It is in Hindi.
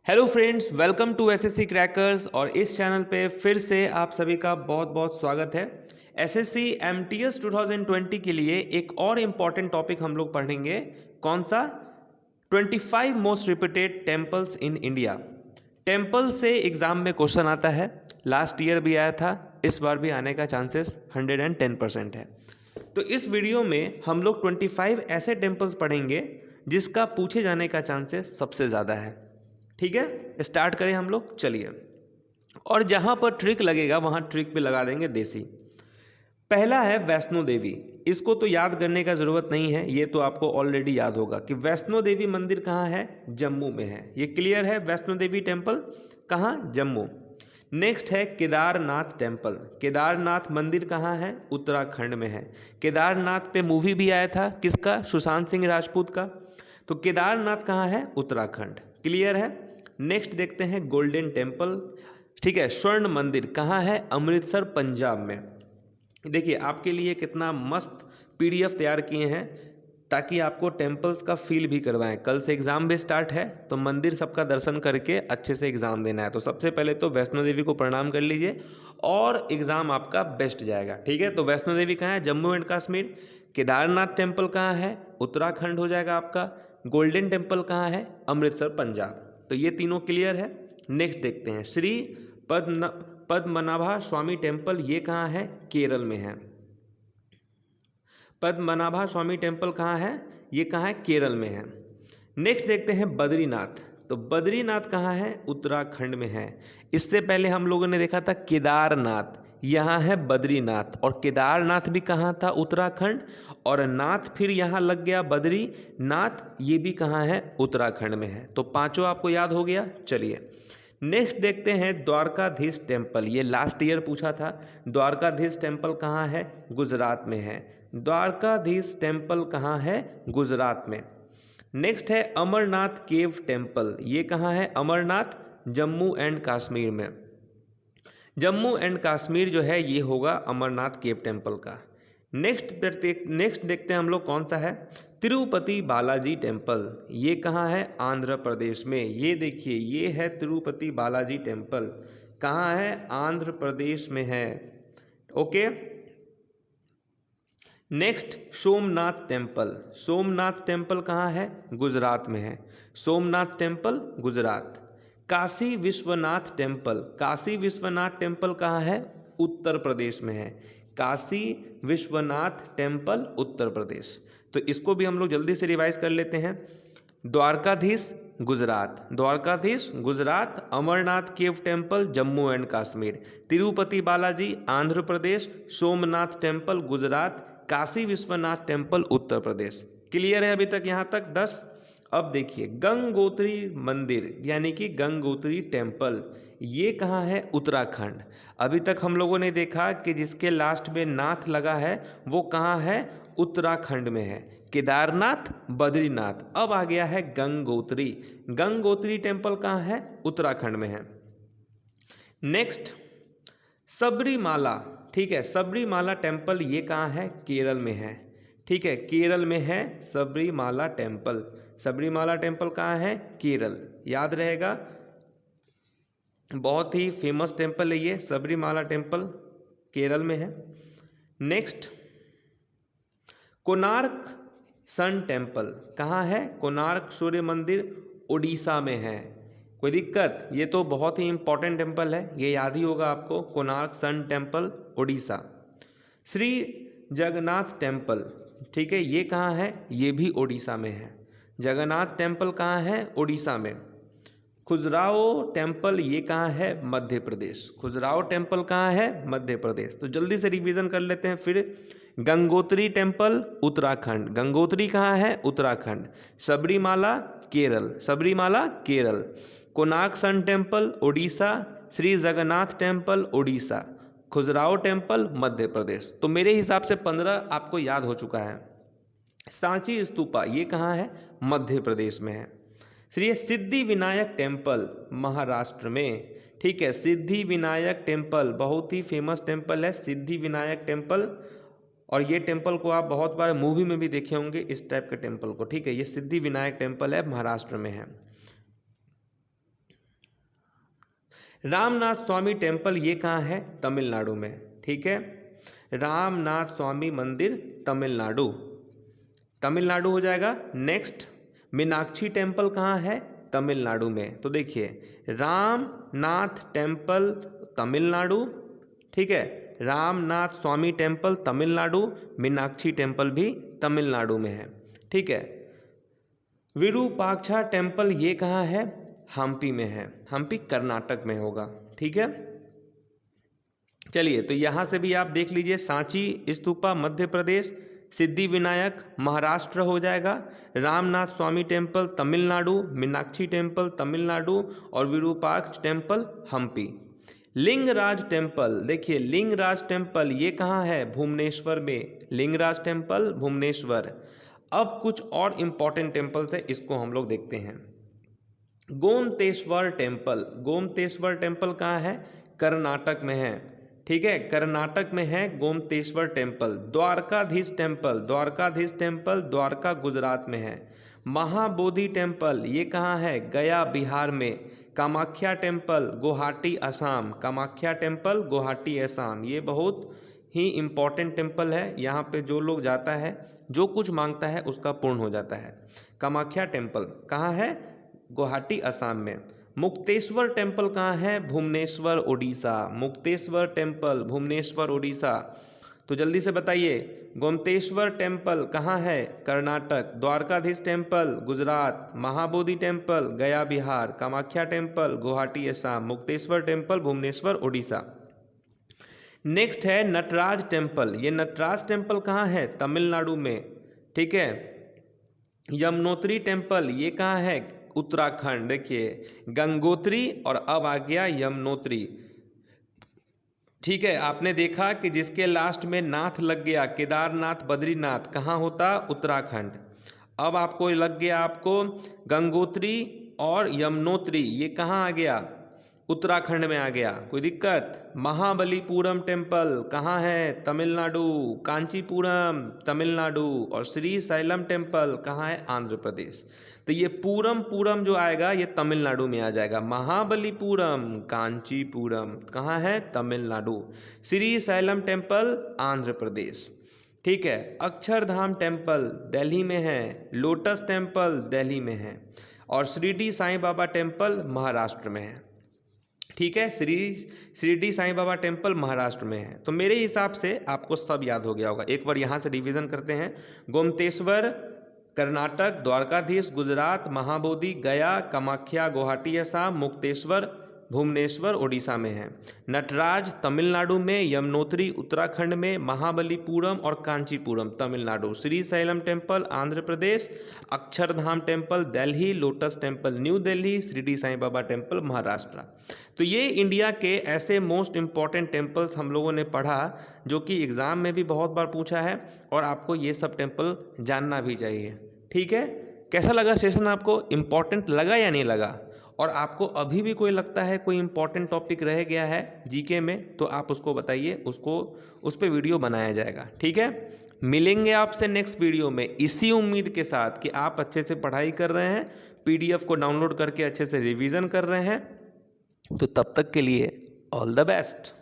Hello friends, welcome to SSC Crackers. और इस चैनल पे फिर से आप सभी का बहुत बहुत स्वागत है। एसएससी एमटीएस 2020 के लिए एक और इम्पॉर्टेंट टॉपिक हम लोग पढ़ेंगे। कौन सा? 25 most repeated temples in India. Temple से एग्जाम में क्वेश्चन आता है, लास्ट ईयर भी आया था, इस बार भी आने का चांसेस 110% है। तो इस वीडियो में हम लोग 25 ऐसे टेम्पल्स पढ़ेंगे जिसका पूछे जाने का चांसेस सबसे ज़्यादा है। ठीक है, स्टार्ट करें हम लोग, चलिए। और जहां पर ट्रिक लगेगा वहां ट्रिक पे लगा देंगे देसी। पहला है वैष्णो देवी। इसको तो याद करने का ज़रूरत नहीं है, ये तो आपको ऑलरेडी याद होगा कि वैष्णो देवी मंदिर कहाँ है, जम्मू में है। ये क्लियर है, वैष्णो देवी टेम्पल कहाँ, जम्मू। नेक्स्ट है केदारनाथ टेम्पल। केदारनाथ मंदिर कहाँ है, उत्तराखंड में है। केदारनाथ पे मूवी भी आया था, किसका, सुशांत सिंह राजपूत का। तो केदारनाथ कहाँ है, उत्तराखंड। क्लियर है। नेक्स्ट देखते हैं गोल्डन टेम्पल। ठीक है, स्वर्ण मंदिर कहाँ है, अमृतसर पंजाब में। देखिए आपके लिए कितना मस्त पीडीएफ तैयार किए हैं ताकि आपको टेम्पल्स का फील भी करवाएं। कल से एग्ज़ाम भी स्टार्ट है, तो मंदिर सबका दर्शन करके अच्छे से एग्ज़ाम देना है। तो सबसे पहले तो वैष्णो देवी को प्रणाम कर लीजिए और एग्ज़ाम आपका बेस्ट जाएगा। ठीक है, तो वैष्णो देवी कहाँ है, जम्मू एंड कश्मीर। केदारनाथ टेम्पल कहाँ है, उत्तराखंड हो जाएगा आपका। गोल्डन टेम्पल कहाँ है, अमृतसर पंजाब। तो ये तीनों क्लियर है। नेक्स्ट देखते हैं श्री पद्मनाभा स्वामी टेम्पल। ये कहाँ है, केरल में है। पद्मनाभा स्वामी टेम्पल कहाँ है, ये कहाँ है, केरल में है। नेक्स्ट देखते हैं बद्रीनाथ। तो बद्रीनाथ कहाँ है, उत्तराखंड में है। इससे पहले हम लोगों ने देखा था केदारनाथ, यहाँ है बद्रीनाथ। और केदारनाथ भी कहाँ था, उत्तराखंड। और नाथ फिर यहाँ लग गया बद्रीनाथ, ये भी कहाँ है, उत्तराखंड में है। तो पांचों आपको याद हो गया। चलिए नेक्स्ट देखते हैं द्वारकाधीश टेम्पल। ये लास्ट ईयर पूछा था। द्वारकाधीश टेम्पल कहाँ है, गुजरात में है। द्वारकाधीश टेम्पल कहाँ है, गुजरात में। नेक्स्ट है अमरनाथ केव टेम्पल। ये कहाँ है, अमरनाथ, जम्मू एंड कश्मीर में। जम्मू एंड कश्मीर जो है ये होगा अमरनाथ केव टेम्पल का। नेक्स्ट देखते हैं हम लोग कौन सा है, तिरुपति बालाजी टेम्पल। ये कहाँ है, आंध्र प्रदेश में। ये देखिए ये है तिरुपति बालाजी टेम्पल, कहाँ है, आंध्र प्रदेश में है। Okay. Next Somnath temple. Somnath temple कहाँ है, गुजरात में है। Somnath temple Gujarat. Kashi Vishwanath temple. Kashi Vishwanath temple कहाँ है, उत्तर प्रदेश में है। काशी विश्वनाथ टेम्पल उत्तर प्रदेश। तो इसको भी हम लोग जल्दी से रिवाइज कर लेते हैं। Dwarkadhish Gujarat, Dwarkadhish Gujarat. Amarnath cave temple Jammu and Kashmir. Tirupati Balaji Andhra Pradesh. Somnath temple Gujarat. Kashi Vishwanath temple Uttar Pradesh. Clear है अभी तक, यहाँ तक 10। अब देखिए गंगोत्री मंदिर यानी कि गंगोत्री टेम्पल, ये कहाँ है, उत्तराखंड। अभी तक हम लोगों ने देखा कि जिसके लास्ट में नाथ लगा है वो कहाँ है, उत्तराखंड में है। केदारनाथ, बद्रीनाथ। अब आ गया है गंगोत्री। गंगोत्री टेम्पल कहाँ है, उत्तराखंड में है। नेक्स्ट सबरीमाला। ठीक है, सबरीमाला टेम्पल ये कहाँ है, केरल में है। ठीक है, केरल में है सबरीमाला टेम्पल। सबरीमाला टेम्पल कहाँ है, केरल, याद रहेगा। बहुत ही फेमस टेम्पल है ये, सबरीमाला टेम्पल केरल में है। नेक्स्ट कोणार्क सन टेम्पल कहाँ है, कोणार्क सूर्य मंदिर उड़ीसा में है। कोई दिक्कत? ये तो बहुत ही इंपॉर्टेंट टेम्पल है, ये याद ही होगा आपको, Konark sun temple Orissa. Shri Jagannath temple, ठीक है, ये कहाँ है, ये भी उड़ीसा में है। जगन्नाथ टेम्पल कहाँ है, उड़ीसा में। खजुराहो टेम्पल ये कहाँ है, मध्य प्रदेश। खजुराहो टेम्पल कहाँ है, मध्य प्रदेश। तो जल्दी से रिवीजन कर लेते हैं फिर। गंगोत्री टेम्पल उत्तराखंड, गंगोत्री कहाँ है, Uttarakhand. Sabarimala Kerala, Sabarimala Kerala. Konark sun temple Orissa. Shri Jagannath temple Orissa. Khajuraho temple Madhya Pradesh. तो मेरे हिसाब से 15 आपको याद हो चुका है। सांची स्तूपा ये कहाँ है, मध्य प्रदेश में है। श्री सिद्धि विनायक टेम्पल महाराष्ट्र में। ठीक है, सिद्धि विनायक टेम्पल बहुत ही फेमस टेम्पल है, सिद्धि विनायक टेम्पल। और ये टेम्पल को आप बहुत बार मूवी में भी देखे होंगे इस टाइप के टेम्पल को। ठीक है, ये सिद्धि विनायक टेम्पल है, महाराष्ट्र में है। रामनाथ स्वामी टेम्पल ये कहाँ है? तमिलनाडु में। ठीक है, रामनाथ स्वामी मंदिर तमिलनाडु, तमिलनाडु हो जाएगा। नेक्स्ट, मीनाक्षी टेम्पल कहाँ है? तमिलनाडु में। तो देखिए, रामनाथ टेम्पल तमिलनाडु, ठीक है, रामनाथ स्वामी टेम्पल तमिलनाडु, मीनाक्षी टेम्पल भी तमिलनाडु में है। ठीक है, विरूपाक्षा टेम्पल ये कहाँ है? हम्पी में है, हम्पी कर्नाटक में होगा। ठीक है, चलिए तो यहाँ से भी आप देख लीजिए, सांची स्तूपा मध्य प्रदेश, सिद्धि विनायक महाराष्ट्र हो जाएगा, रामनाथ स्वामी टेम्पल तमिलनाडु, मीनाक्षी टेम्पल तमिलनाडु और विरूपाक्ष टेम्पल हम्पी। लिंगराज टेम्पल, देखिए लिंगराज टेम्पल ये कहाँ है? भुवनेश्वर में, लिंगराज टेम्पल भुवनेश्वर। अब कुछ और इम्पॉर्टेंट टेम्पल्स है, इसको हम लोग देखते हैं। गोमतेश्वर टेम्पल, गोमतेश्वर टेम्पल कहाँ है? कर्नाटक में है। ठीक है, कर्नाटक में है Gomateshwara temple. Dwarkadhish temple, Dwarkadhish temple Dwarka Gujarat में है। महाबोधि टेम्पल ये कहाँ है? गया बिहार में। Kamakhya temple Guwahati Assam, Kamakhya temple Guwahati Assam. ये बहुत ही इम्पॉर्टेंट टेम्पल है, यहाँ पे जो लोग जाता है जो कुछ मांगता है उसका पूर्ण हो जाता है। कामाख्या टेम्पल कहाँ है? गुवाहाटी असम में। मुक्तेश्वर टेम्पल कहाँ है? भुवनेश्वर उड़ीसा, मुक्तेश्वर टेम्पल भुवनेश्वर उड़ीसा। तो जल्दी से बताइए, गोमतेश्वर टेम्पल कहाँ है? Karnataka. Dwarkadhish temple Gujarat, Mahabodhi temple Gaya Bihar, Kamakhya temple Guwahati Assam, Mukteshwar temple Bhubaneswar Orissa. Next है नटराज टेम्पल, ये नटराज टेम्पल कहाँ है? तमिलनाडु में। ठीक है, यमुनोत्री टेम्पल ये कहाँ है? उत्तराखंड। देखिए गंगोत्री और अब आ गया यमुनोत्री। ठीक है, आपने देखा कि जिसके लास्ट में नाथ लग गया, केदारनाथ बद्रीनाथ कहाँ होता? उत्तराखंड। अब आपको लग गया, आपको गंगोत्री और यमुनोत्री ये कहाँ आ गया? उत्तराखंड में आ गया। कोई दिक्कत? महाबलीपुरम टेम्पल कहाँ है? तमिलनाडु। कांचीपुरम तमिलनाडु और श्री सैलम टेम्पल कहाँ है? आंध्र प्रदेश। तो ये पूरम जो आएगा ये तमिलनाडु में आ जाएगा। महाबलीपुरम, कांचीपुरम कहाँ है? तमिलनाडु। श्री सैलम टेम्पल आंध्र प्रदेश। ठीक है, अक्षरधाम टेम्पल दिल्ली में है, लोटस टेम्पल दिल्ली में है और शिरडी साईं बाबा टेम्पल महाराष्ट्र में है। ठीक है, शिरडी साईं बाबा टेम्पल महाराष्ट्र में है। तो मेरे हिसाब से आपको सब याद हो गया होगा। एक बार यहाँ से रिवीजन करते हैं। गोमतेश्वर कर्नाटक, द्वारकाधीश गुजरात, महाबोधि गया, कामाख्या गुवाहाटी असम, मुक्तेश्वर भुवनेश्वर उड़ीसा में है, नटराज तमिलनाडु में, यमुनोत्री उत्तराखंड में, महाबलीपुरम और Kanchipuram Tamil Nadu, Sri Sailam temple Andhra Pradesh, Akshardham temple Delhi, lotus temple New Delhi, Shirdi Sai Baba temple Maharashtra. तो ये इंडिया के ऐसे मोस्ट इम्पॉर्टेंट टेम्पल्स हम लोगों ने पढ़ा जो कि एग्ज़ाम में भी बहुत बार पूछा है और आपको ये सब टेम्पल जानना भी चाहिए। ठीक है, कैसा लगा सेशन? आपको इम्पॉर्टेंट लगा या नहीं लगा? और आपको अभी भी कोई लगता है कोई इंपॉर्टेंट टॉपिक रह गया है जीके में तो आप उसको बताइए, उस पर वीडियो बनाया जाएगा। ठीक है, मिलेंगे आपसे नेक्स्ट वीडियो में इसी उम्मीद के साथ कि आप अच्छे से पढ़ाई कर रहे हैं, पीडीएफ को डाउनलोड करके अच्छे से रिवीजन कर रहे हैं। तो तब तक के लिए ऑल द बेस्ट।